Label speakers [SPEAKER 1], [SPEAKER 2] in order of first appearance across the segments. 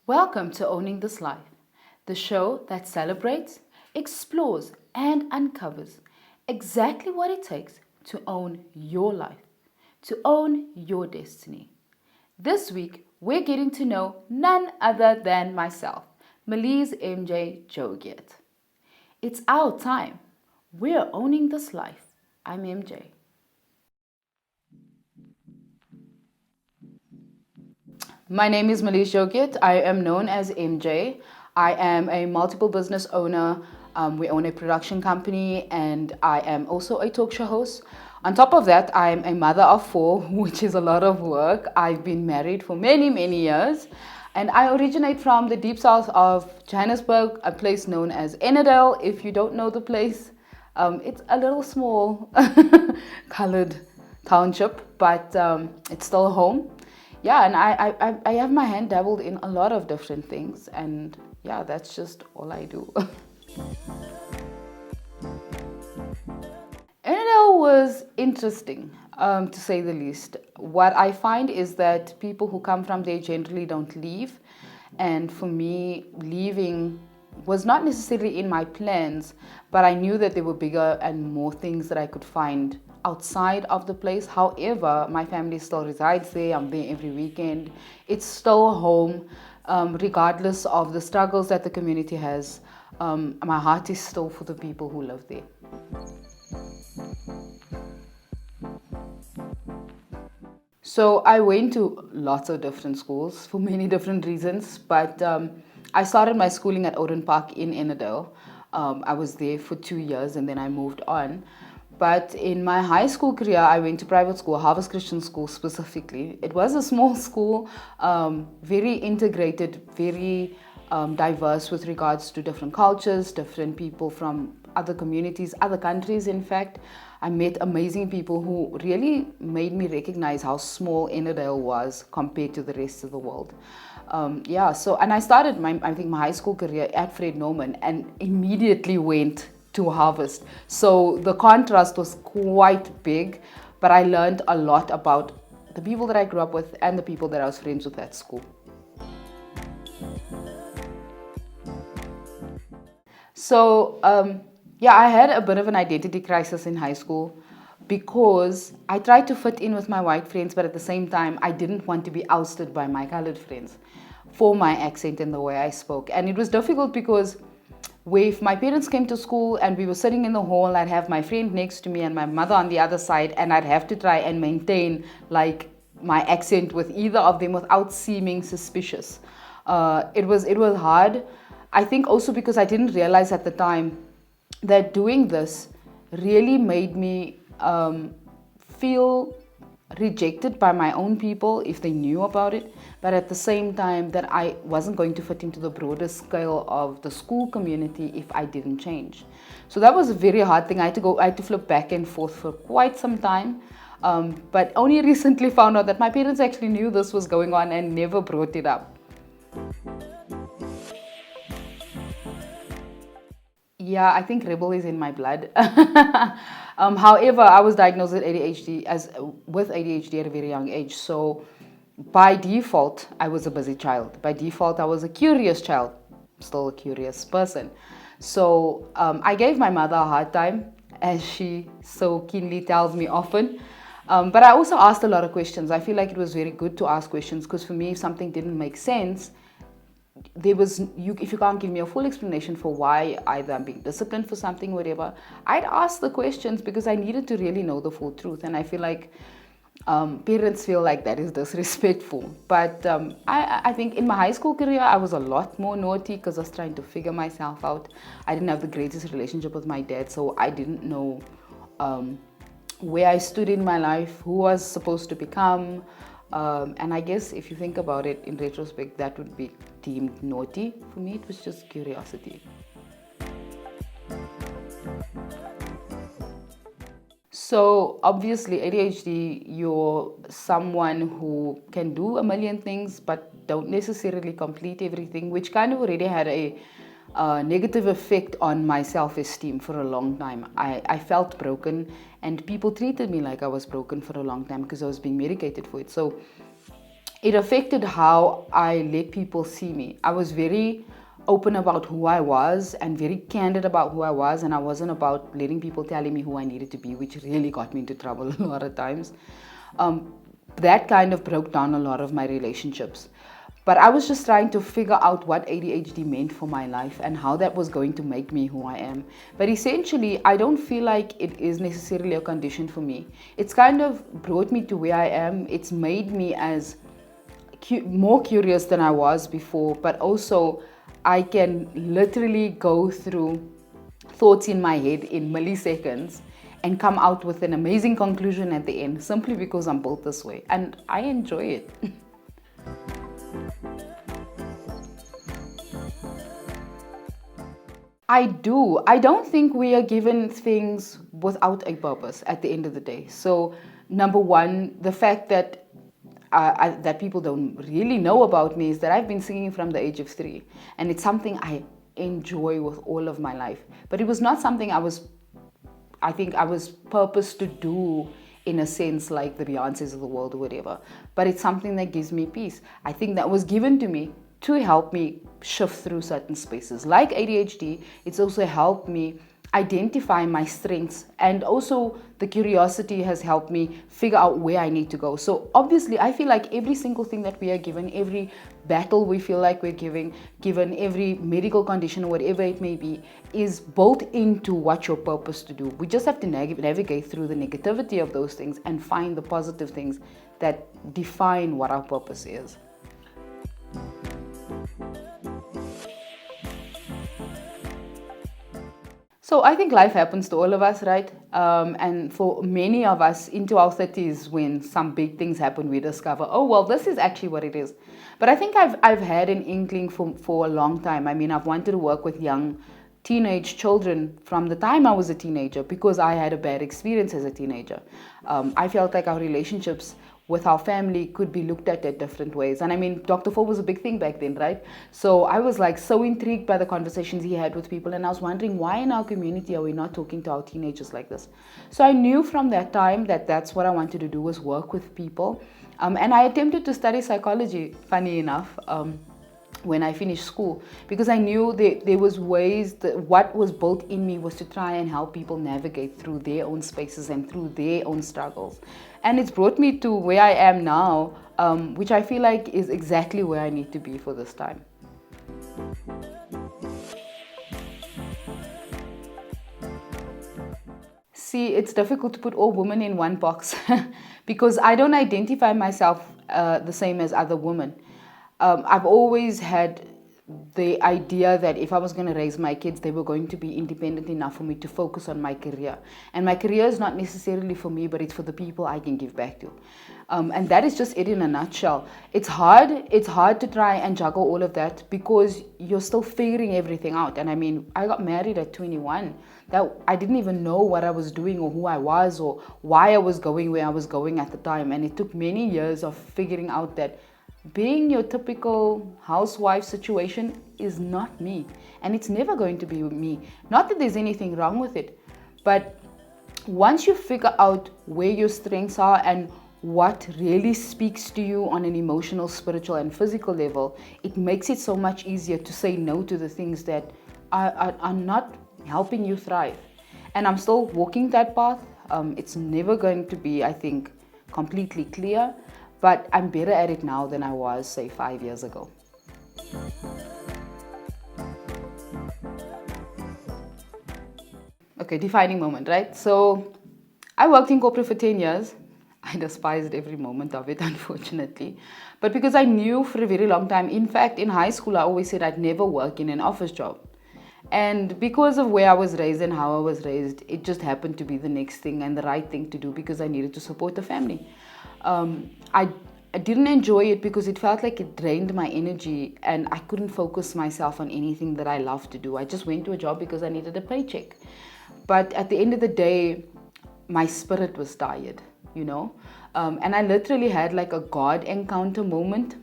[SPEAKER 1] Welcome to Owning This Life, the show that celebrates, explores, and uncovers exactly what it takes to own your life, to own your destiny. This week, we're getting to know none other than myself, Merlize MJ Jogiat. It's our time. We're owning this life. I'm MJ. My name is Merlize Jogiat. I am known as MJ. I am a multiple business owner. We own a production company and I am also a talk show host. On top of that, I am a mother of four, which is a lot of work. I've been married for many, many years. And I originate from the deep south of Johannesburg, a place known as Enidale. If you don't know the place, it's a little small colored township, but it's still home. Yeah, and I have my hand dabbled in a lot of different things, and yeah, that's just all I do. Annabelle was interesting, to say the least. What I find is that people who come from there generally don't leave, and for me, leaving was not necessarily in my plans, but I knew that there were bigger and more things that I could find outside of the place. However, my family still resides there. I'm there every weekend. It's still home, regardless of the struggles that the community has. My heart is still for the people who live there. So I went to lots of different schools for many different reasons, but I started my schooling at Oden Park in Enidale. I was there for 2 years and then I moved on. But in my high school career, I went to private school, Harvest Christian School specifically. It was a small school, very integrated, very diverse with regards to different cultures, different people from other communities, other countries, in fact. I met amazing people who really made me recognize how small Enidale was compared to the rest of the world. And I started my high school career at Fred Norman and immediately went to Harvest. So the contrast was quite big, but I learned a lot about the people that I grew up with and the people that I was friends with at school. So, I had a bit of an identity crisis in high school because I tried to fit in with my white friends, but at the same time, I didn't want to be ousted by my colored friends for my accent and the way I spoke. And it was difficult because if my parents came to school and we were sitting in the hall, I'd have my friend next to me and my mother on the other side, and I'd have to try and maintain like my accent with either of them without seeming suspicious. It was hard. I think also because I didn't realize at the time that doing this really made me feel rejected by my own people if they knew about it, but at the same time that I wasn't going to fit into the broader scale of the school community if I didn't change. So that was a very hard thing. I had to flip back and forth for quite some time, but only recently found out that my parents actually knew this was going on and never brought it up. Yeah, I think rebel is in my blood. However, I was diagnosed with ADHD at a very young age. So by default, I was a busy child. By default, I was a curious child, still a curious person. So I gave my mother a hard time, as she so keenly tells me often. But I also asked a lot of questions. I feel like it was very good to ask questions because for me, if something didn't make sense, if you can't give me a full explanation for why either I'm being disciplined for something or whatever, I'd ask the questions because I needed to really know the full truth. And I feel like parents feel like that is disrespectful. But I think in my high school career, I was a lot more naughty because I was trying to figure myself out. I didn't have the greatest relationship with my dad, so I didn't know where I stood in my life, who I was supposed to become. And I guess if you think about it in retrospect, that would be deemed naughty. For me, it was just curiosity. So obviously ADHD, you're someone who can do a million things but don't necessarily complete everything, which kind of already had a negative effect on my self-esteem for a long time. I felt broken and people treated me like I was broken for a long time because I was being medicated for it. So it affected how I let people see me. I was very open about who I was and very candid about who I was, and I wasn't about letting people telling me who I needed to be, which really got me into trouble a lot of times. That kind of broke down a lot of my relationships. But I was just trying to figure out what ADHD meant for my life and how that was going to make me who I am. But essentially, I don't feel like it is necessarily a condition for me. It's kind of brought me to where I am. It's made me as more curious than I was before, but also I can literally go through thoughts in my head in milliseconds and come out with an amazing conclusion at the end, simply because I'm built this way, and I enjoy it. I do. I don't think we are given things without a purpose at the end of the day. So, number one, the fact that that people don't really know about me is that I've been singing from the age of 3, and it's something I enjoy with all of my life. But it was not something I think I was purposed to do in a sense, like the Beyoncés of the world or whatever. But it's something that gives me peace. I think that was given to me to help me shift through certain spaces. Like ADHD, it's also helped me identify my strengths, and also the curiosity has helped me figure out where I need to go. So obviously, I feel like every single thing that we are given, every battle we feel like we're given every medical condition or whatever it may be, is built into what you're purposed to do. We just have to navigate through the negativity of those things and find the positive things that define what our purpose is. So I think life happens to all of us, right? And for many of us into our 30s, when some big things happen, we discover, oh, well, this is actually what it is. But I think I've had an inkling for a long time. I mean, I've wanted to work with young teenage children from the time I was a teenager, because I had a bad experience as a teenager. I felt like our relationships with our family could be looked at different ways. And I mean, Dr. Phil was a big thing back then, right? So I was like so intrigued by the conversations he had with people, and I was wondering, why in our community are we not talking to our teenagers like this? So I knew from that time that that's what I wanted to do, was work with people. And I attempted to study psychology, funny enough, when I finished school, because I knew there was ways that what was built in me was to try and help people navigate through their own spaces and through their own struggles. And it's brought me to where I am now, which I feel like is exactly where I need to be for this time. See, it's difficult to put all women in one box because I don't identify myself the same as other women. I've always had the idea that if I was going to raise my kids, they were going to be independent enough for me to focus on my career. And my career is not necessarily for me, but it's for the people I can give back to. And that is just it in a nutshell. It's hard to try and juggle all of that because you're still figuring everything out. And I mean, I got married at 21. That I didn't even know what I was doing or who I was or why I was going where I was going at the time. And it took many years of figuring out that being your typical housewife situation is not me, and it's never going to be me. Not that there's anything wrong with it, but once you figure out where your strengths are and what really speaks to you on an emotional, spiritual, and physical level, it makes it so much easier to say no to the things that are not helping you thrive. And I'm still walking that path. It's never going to be, I think, completely clear. But I'm better at it now than I was, say, 5 years ago. Okay, defining moment, right? So I worked in corporate for 10 years. I despised every moment of it, unfortunately. But because I knew for a very long time, in fact, in high school, I always said I'd never work in an office job. And because of where I was raised and how I was raised, it just happened to be the next thing and the right thing to do because I needed to support the family. I didn't enjoy it because it felt like it drained my energy and I couldn't focus myself on anything that I love to do. I just went to a job because I needed a paycheck. But at the end of the day, my spirit was tired, you know. And I literally had like a God encounter moment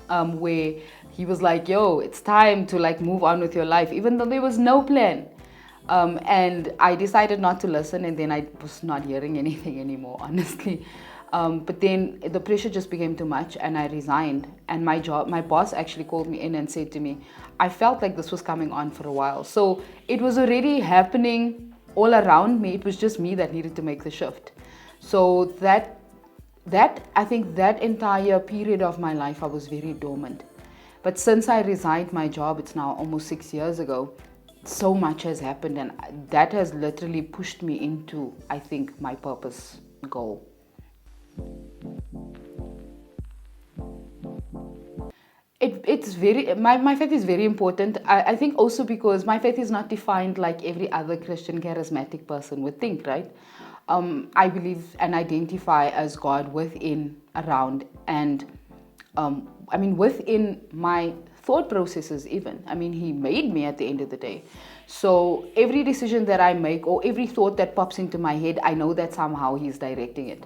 [SPEAKER 1] where he was like, yo, it's time to like move on with your life, even though there was no plan. And I decided not to listen, and then I was not hearing anything anymore, honestly. But then the pressure just became too much and I resigned. And my boss actually called me in and said to me, I felt like this was coming on for a while. So it was already happening all around me. It was just me that needed to make the shift. So that I think that entire period of my life, I was very dormant. But since I resigned my job, it's now almost 6 years ago, so much has happened, and that has literally pushed me into, I think, my purpose goal. It's very, my faith is very important. I think also because my faith is not defined like every other Christian charismatic person would think, right? I believe and identify as God within, around, and within my thought processes even. He made me at the end of the day. So every decision that I make or every thought that pops into my head, I know that somehow He's directing it.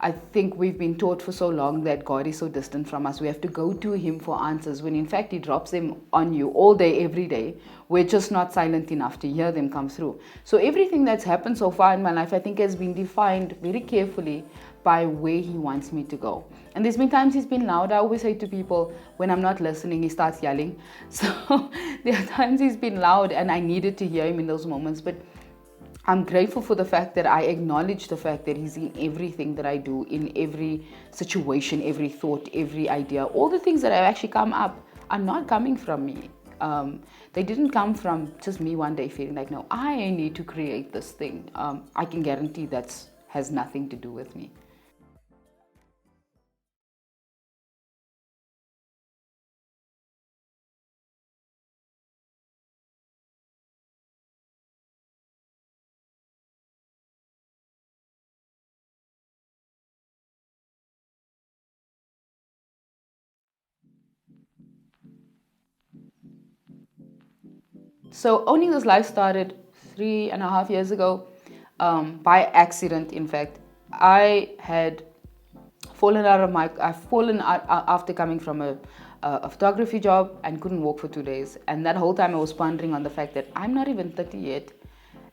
[SPEAKER 1] I think we've been taught for so long that God is so distant from us. We have to go to Him for answers when in fact He drops them on you all day, every day. We're just not silent enough to hear them come through. So everything that's happened so far in my life, I think, has been defined very carefully by where He wants me to go. And there's been times He's been loud. I always say to people, when I'm not listening, He starts yelling. So there are times He's been loud and I needed to hear Him in those moments. But I'm grateful for the fact that I acknowledge the fact that He's in everything that I do, in every situation, every thought, every idea. All the things that have actually come up are not coming from me. They didn't come from just me one day feeling like, no, I need to create this thing. I can guarantee that has nothing to do with me. So owning this life started 3.5 years ago, by accident. In fact, I've fallen out after coming from a photography job and couldn't walk for 2 days. And that whole time I was pondering on the fact that I'm not even 30 yet.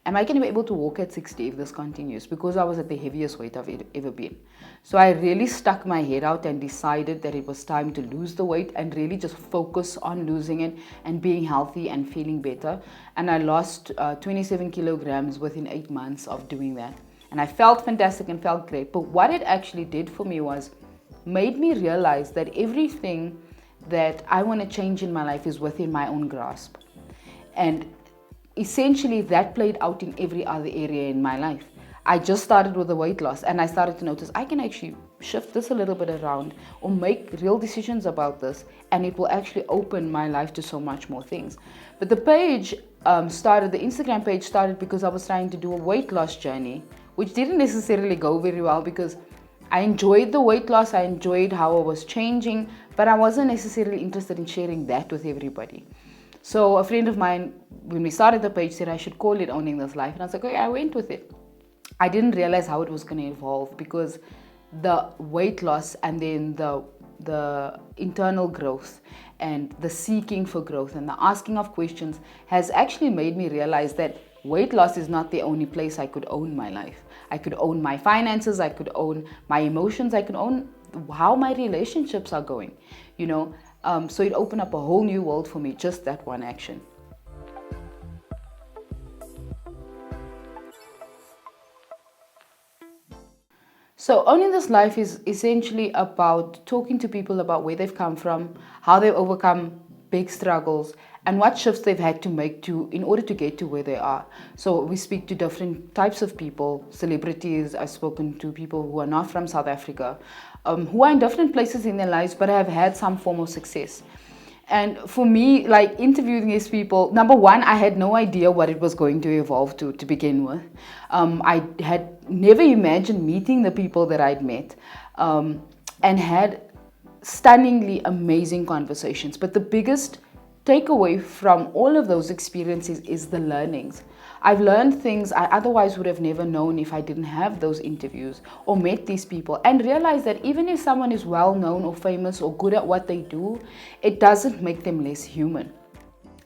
[SPEAKER 1] Am I going to be able to walk at 60 if this continues? Because I was at the heaviest weight I've ever been. So I really stuck my head out and decided that it was time to lose the weight and really just focus on losing it and being healthy and feeling better. And I lost 27 kilograms within 8 months of doing that. And I felt fantastic and felt great. But what it actually did for me was made me realize that everything that I want to change in my life is within my own grasp. And essentially that played out in every other area in my life. I just started with the weight loss and I started to notice I can actually shift this a little bit around or make real decisions about this, and it will actually open my life to so much more things. But the Instagram page started because I was trying to do a weight loss journey, which didn't necessarily go very well because I enjoyed the weight loss, I enjoyed how I was changing, but I wasn't necessarily interested in sharing that with everybody. So a friend of mine, when we started the page, said I should call it Owning This Life. And I was like, okay, I went with it. I didn't realize how it was going to evolve because the weight loss and then the internal growth and the seeking for growth and the asking of questions has actually made me realize that weight loss is not the only place I could own my life. I could own my finances, I could own my emotions, I could own how my relationships are going, So it opened up a whole new world for me, just that one action. So owning this life is essentially about talking to people about where they've come from, how they've overcome big struggles, and what shifts they've had to make in order to get to where they are. So we speak to different types of people, celebrities. I've spoken to people who are not from South Africa, who are in different places in their lives, but have had some form of success. And for me, like interviewing these people, number one, I had no idea what it was going to evolve to begin with. I had never imagined meeting the people that I'd met, and had stunningly amazing conversations. But the biggest takeaway from all of those experiences is the learnings. I've learned things I otherwise would have never known if I didn't have those interviews or met these people, and realized that even if someone is well known or famous or good at what they do, it doesn't make them less human.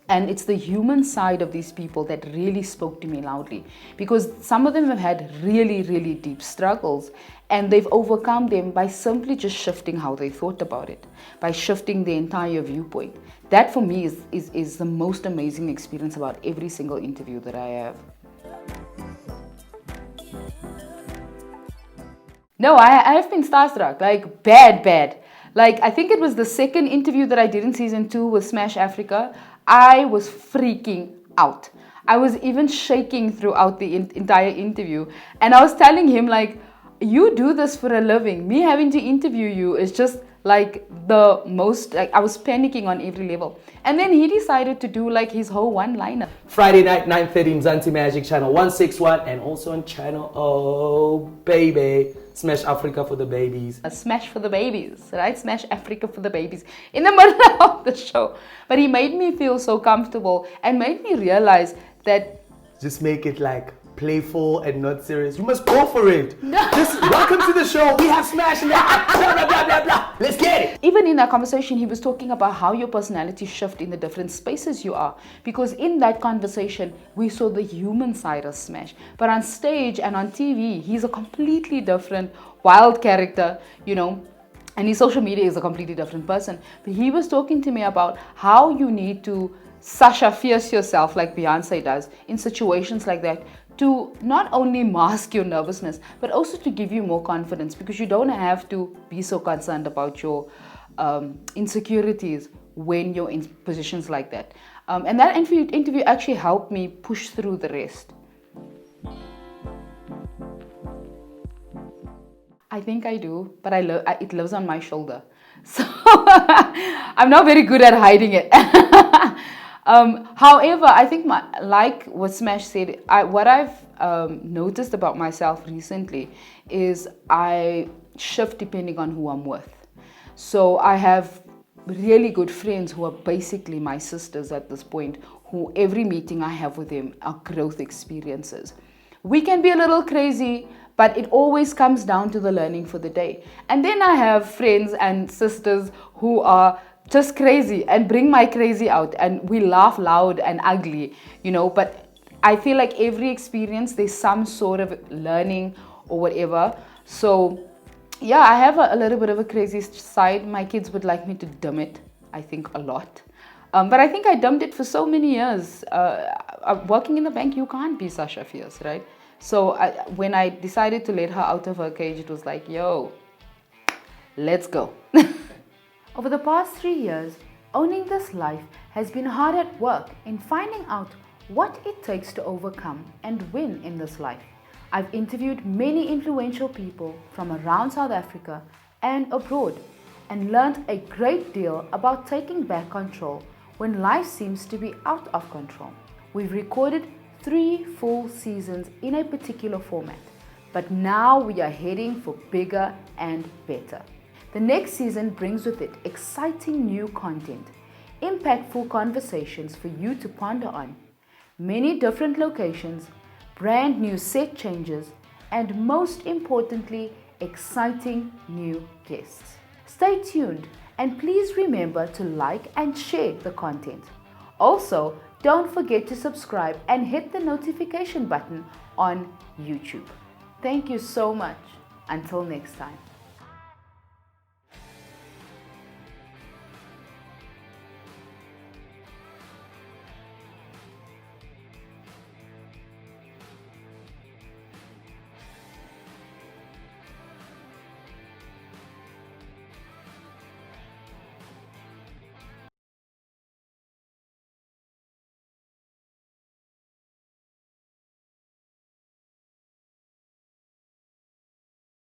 [SPEAKER 1] And it's the human side of these people that really spoke to me loudly, because some of them have had really, really deep struggles, And they've overcome them by simply just shifting how they thought about it, by shifting the entire viewpoint. That for me is the most amazing experience about every single interview that I have. No, I have been starstruck, like bad. Like, I think it was the second interview that I did in season 2 with Smash Africa. I was freaking out. I was even shaking throughout the entire interview. And I was telling him, like, you do this for a living. Me having to interview you is just like the most, like, I was panicking on every level. And then he decided to do like his whole one-liner.
[SPEAKER 2] Friday night, 9:30 Mzansi Magic Channel 161 and also on Channel Oh Baby. Smash Africa for the babies.
[SPEAKER 1] A smash for the babies, right? Smash Africa for the babies in the middle of the show. But he made me feel so comfortable and made me realize that
[SPEAKER 2] just make it like playful and not serious. You must go for it. Just welcome to the show. We have Smash and blah, blah, blah, blah, blah. Let's get it.
[SPEAKER 1] Even in that conversation, he was talking about how your personality shift in the different spaces you are. Because in that conversation, we saw the human side of Smash. But on stage and on TV, he's a completely different, wild character, you know. And his social media is a completely different person. But he was talking to me about how you need to Sasha fierce yourself like Beyonce does in situations like that, to not only mask your nervousness, but also to give you more confidence, because you don't have to be so concerned about your insecurities when you're in positions like that. And that interview actually helped me push through the rest. I think I do, but it lives on my shoulder. So I'm not very good at hiding it. However, I think like what Smash said, what I've noticed about myself recently is I shift depending on who I'm with. So I have really good friends who are basically my sisters at this point, who every meeting I have with them are growth experiences. We can be a little crazy, but it always comes down to the learning for the day. And then I have friends and sisters who are just crazy and bring my crazy out, and we laugh loud and ugly, you know. But I feel like every experience, there's some sort of learning or whatever. So yeah, I have a little bit of a crazy side. My kids would like me to dim it, I think, a lot. But I think I dumped it for so many years. Working in the bank, you can't be Sasha fierce, right? So when I decided to let her out of her cage, it was like, yo, let's go. Over the past 3 years, Owning This Life has been hard at work in finding out what it takes to overcome and win in this life. I've interviewed many influential people from around South Africa and abroad, and learned a great deal about taking back control when life seems to be out of control. We've recorded 3 full seasons in a particular format, but now we are heading for bigger and better. The next season brings with it exciting new content, impactful conversations for you to ponder on, many different locations, brand new set changes, and most importantly, exciting new guests. Stay tuned, and please remember to like and share the content. Also, don't forget to subscribe and hit the notification button on YouTube. Thank you so much. Until next time.